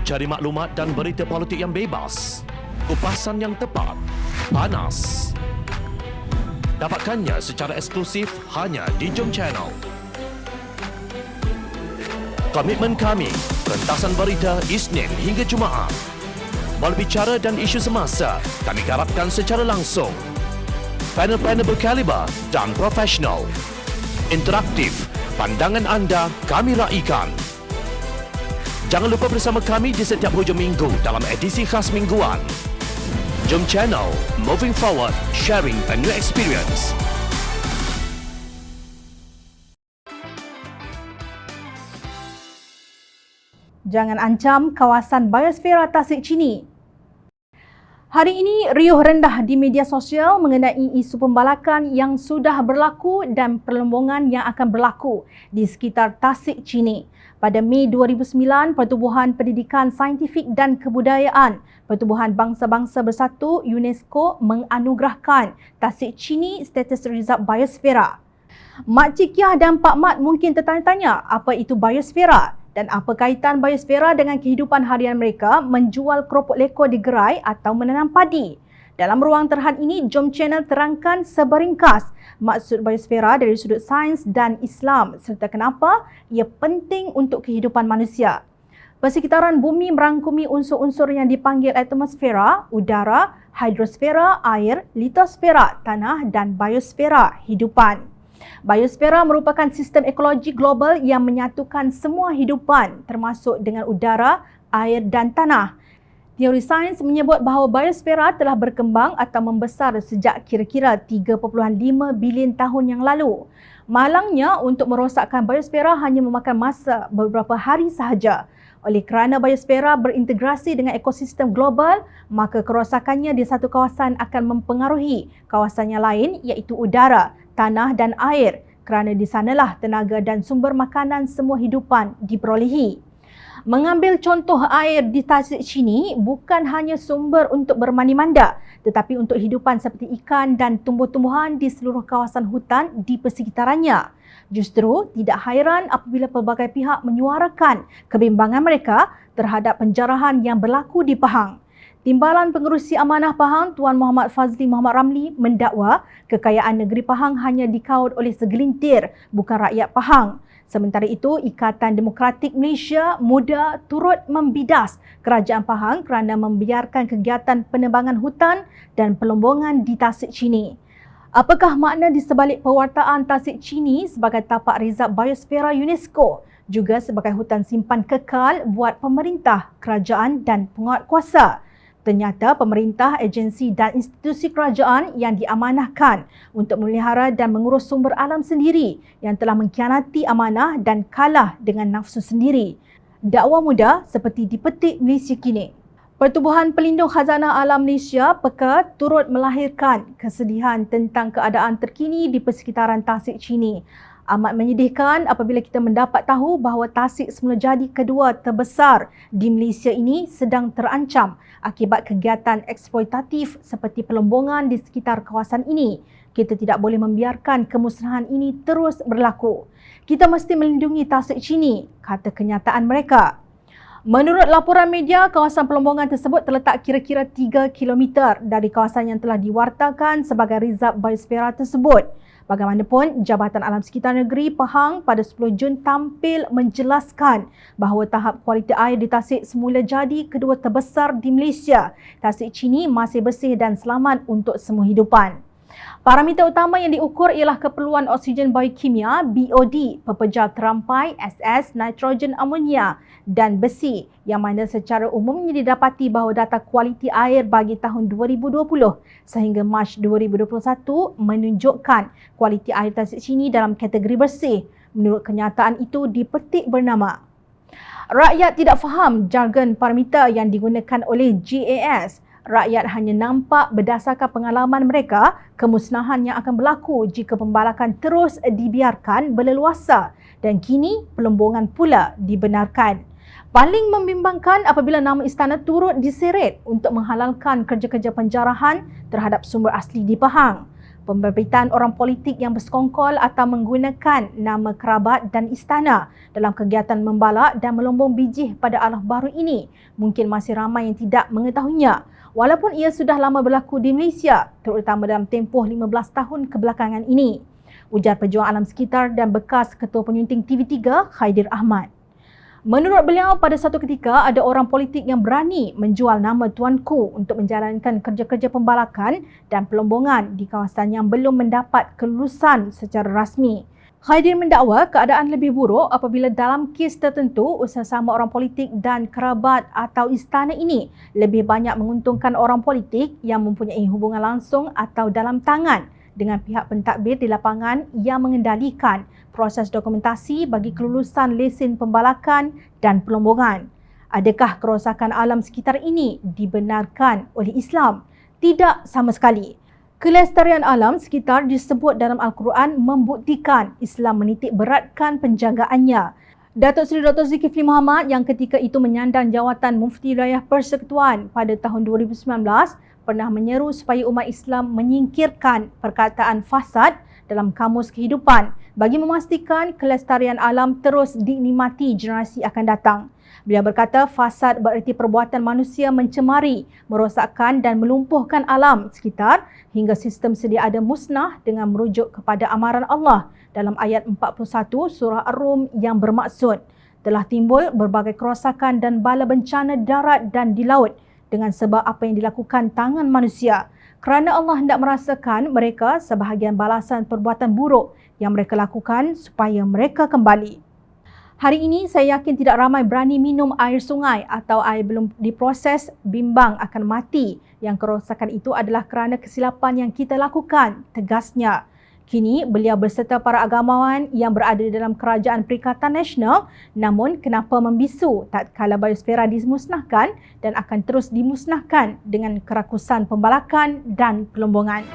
Cari maklumat dan berita politik yang bebas, kupasan yang tepat, panas. Dapatkannya secara eksklusif hanya di Jom Channel. Komitmen kami, pentasan berita Isnin hingga Jumaat. Berbicara dan isu semasa, kami garapkan secara langsung. Panel-panel berkaliber dan profesional. Interaktif, pandangan anda kami raikan. Jangan lupa bersama kami di setiap hujung minggu dalam edisi khas mingguan. Jom Channel, moving forward, sharing a new experience. Jangan ancam kawasan biosfera Tasik Chini. Hari ini riuh rendah di media sosial mengenai isu pembalakan yang sudah berlaku dan perlombongan yang akan berlaku di sekitar Tasik Chini. Pada Mei 2009, Pertubuhan Pendidikan Saintifik dan Kebudayaan Pertubuhan Bangsa-Bangsa Bersatu UNESCO menganugerahkan Tasik Chini status Resort Biosfera. Makcik Kiah dan Pak Mat mungkin tertanya-tanya apa itu biosfera dan apa kaitan biosfera dengan kehidupan harian mereka menjual keropok lekor di gerai atau menanam padi. Dalam ruang terhad ini, Jom Channel terangkan seberingkas maksud biosfera dari sudut sains dan Islam serta kenapa ia penting untuk kehidupan manusia. Persekitaran bumi merangkumi unsur-unsur yang dipanggil atmosfera, udara, hidrosfera, air, litosfera, tanah dan biosfera, hidupan. Biosfera merupakan sistem ekologi global yang menyatukan semua hidupan termasuk dengan udara, air dan tanah. Teori sains menyebut bahawa biosfera telah berkembang atau membesar sejak kira-kira 3.5 bilion tahun yang lalu. Malangnya untuk merosakkan biosfera hanya memakan masa beberapa hari sahaja. Oleh kerana biosfera berintegrasi dengan ekosistem global, maka kerosakannya di satu kawasan akan mempengaruhi kawasan yang lain iaitu udara, tanah dan air kerana di sanalah tenaga dan sumber makanan semua hidupan diperolehi. Mengambil contoh air di Tasik Chini bukan hanya sumber untuk bermandi-manda tetapi untuk hidupan seperti ikan dan tumbuh-tumbuhan di seluruh kawasan hutan di persekitarannya. Justru tidak hairan apabila pelbagai pihak menyuarakan kebimbangan mereka terhadap penjarahan yang berlaku di Pahang. Timbalan Pengerusi Amanah Pahang Tuan Muhammad Fazli Muhammad Ramli mendakwa kekayaan negeri Pahang hanya dikaut oleh segelintir bukan rakyat Pahang. Sementara itu, Ikatan Demokratik Malaysia Muda turut membidas Kerajaan Pahang kerana membiarkan kegiatan penebangan hutan dan pelombongan di Tasik Chini. Apakah makna di sebalik pewartaan Tasik Chini sebagai tapak resort biosfera UNESCO juga sebagai hutan simpan kekal buat pemerintah, kerajaan dan penguatkuasa? Ternyata pemerintah, agensi dan institusi kerajaan yang diamanahkan untuk memelihara dan mengurus sumber alam sendiri yang telah mengkhianati amanah dan kalah dengan nafsu sendiri. Dakwa muda seperti dipetik Malaysia kini. Pertubuhan Pelindung Khazanah Alam Malaysia PEKA turut melahirkan kesedihan tentang keadaan terkini di persekitaran Tasik Chini. Amat menyedihkan apabila kita mendapat tahu bahawa Tasik semula jadi kedua terbesar di Malaysia ini sedang terancam akibat kegiatan eksploitatif seperti pelombongan di sekitar kawasan ini. Kita tidak boleh membiarkan kemusnahan ini terus berlaku. Kita mesti melindungi Tasik Chini, kata kenyataan mereka. Menurut laporan media, kawasan pelombongan tersebut terletak kira-kira 3 km dari kawasan yang telah diwartakan sebagai resort biosfera tersebut. Bagaimanapun, Jabatan Alam Sekitar Negeri Pahang pada 10 Jun tampil menjelaskan bahawa tahap kualiti air di Tasik semula jadi kedua terbesar di Malaysia. Tasik Chini masih bersih dan selamat untuk semua hidupan. Parameter utama yang diukur ialah keperluan oksigen biokimia BOD, pepejal terampai SS, nitrogen amonia dan besi yang mana secara umumnya didapati bahawa data kualiti air bagi tahun 2020 sehingga Mac 2021 menunjukkan kualiti air Tasik Chini dalam kategori bersih. Menurut kenyataan itu dipetik bernama. Rakyat tidak faham jargon parameter yang digunakan oleh GAS. Rakyat hanya nampak berdasarkan pengalaman mereka kemusnahan yang akan berlaku jika pembalakan terus dibiarkan berleluasa dan kini pelombongan pula dibenarkan. Paling membimbangkan apabila nama istana turut diseret untuk menghalalkan kerja-kerja penjarahan terhadap sumber asli di Pahang. pemberbitan orang politik yang bersekongkol atau menggunakan nama kerabat dan istana dalam kegiatan membalak dan melombong biji pada Arwah Baru ini mungkin masih ramai yang tidak mengetahuinya. Walaupun ia sudah lama berlaku di Malaysia, terutama dalam tempoh 15 tahun kebelakangan ini. Ujar pejuang alam sekitar dan bekas Ketua Penyunting TV3, Khaidir Ahmad. Menurut beliau, pada satu ketika ada orang politik yang berani menjual nama tuanku untuk menjalankan kerja-kerja pembalakan dan pelombongan di kawasan yang belum mendapat kelulusan secara rasmi. Khaidir mendakwa keadaan lebih buruk apabila dalam kes tertentu usaha-sama orang politik dan kerabat atau istana ini lebih banyak menguntungkan orang politik yang mempunyai hubungan langsung atau dalam tangan dengan pihak pentadbir di lapangan yang mengendalikan proses dokumentasi bagi kelulusan lesen pembalakan dan pelombongan. Adakah kerosakan alam sekitar ini dibenarkan oleh Islam? Tidak sama sekali. Kelestarian alam sekitar disebut dalam Al-Quran membuktikan Islam menitik beratkan penjagaannya. Datuk Seri Dr. Zulkifli Mohamad yang ketika itu menyandang jawatan Mufti Wilayah Persekutuan pada tahun 2019 pernah menyeru supaya umat Islam menyingkirkan perkataan fasad dalam kamus kehidupan bagi memastikan kelestarian alam terus dinikmati generasi akan datang. Beliau berkata fasad bererti perbuatan manusia mencemari, merosakkan dan melumpuhkan alam sekitar hingga sistem sedia ada musnah dengan merujuk kepada amaran Allah dalam ayat 41 surah Ar-Rum yang bermaksud telah timbul berbagai kerosakan dan bala bencana darat dan di laut dengan sebab apa yang dilakukan tangan manusia. Kerana Allah hendak merasakan mereka sebahagian balasan perbuatan buruk yang mereka lakukan supaya mereka kembali. Hari ini saya yakin tidak ramai berani minum air sungai atau air belum diproses bimbang akan mati yang kerosakan itu adalah kerana kesilapan yang kita lakukan, tegasnya. Kini beliau berserta para agamawan yang berada dalam Kerajaan Perikatan Nasional, namun kenapa membisu tatkala biosfera dimusnahkan dan akan terus dimusnahkan dengan kerakusan pembalakan dan pelombongan.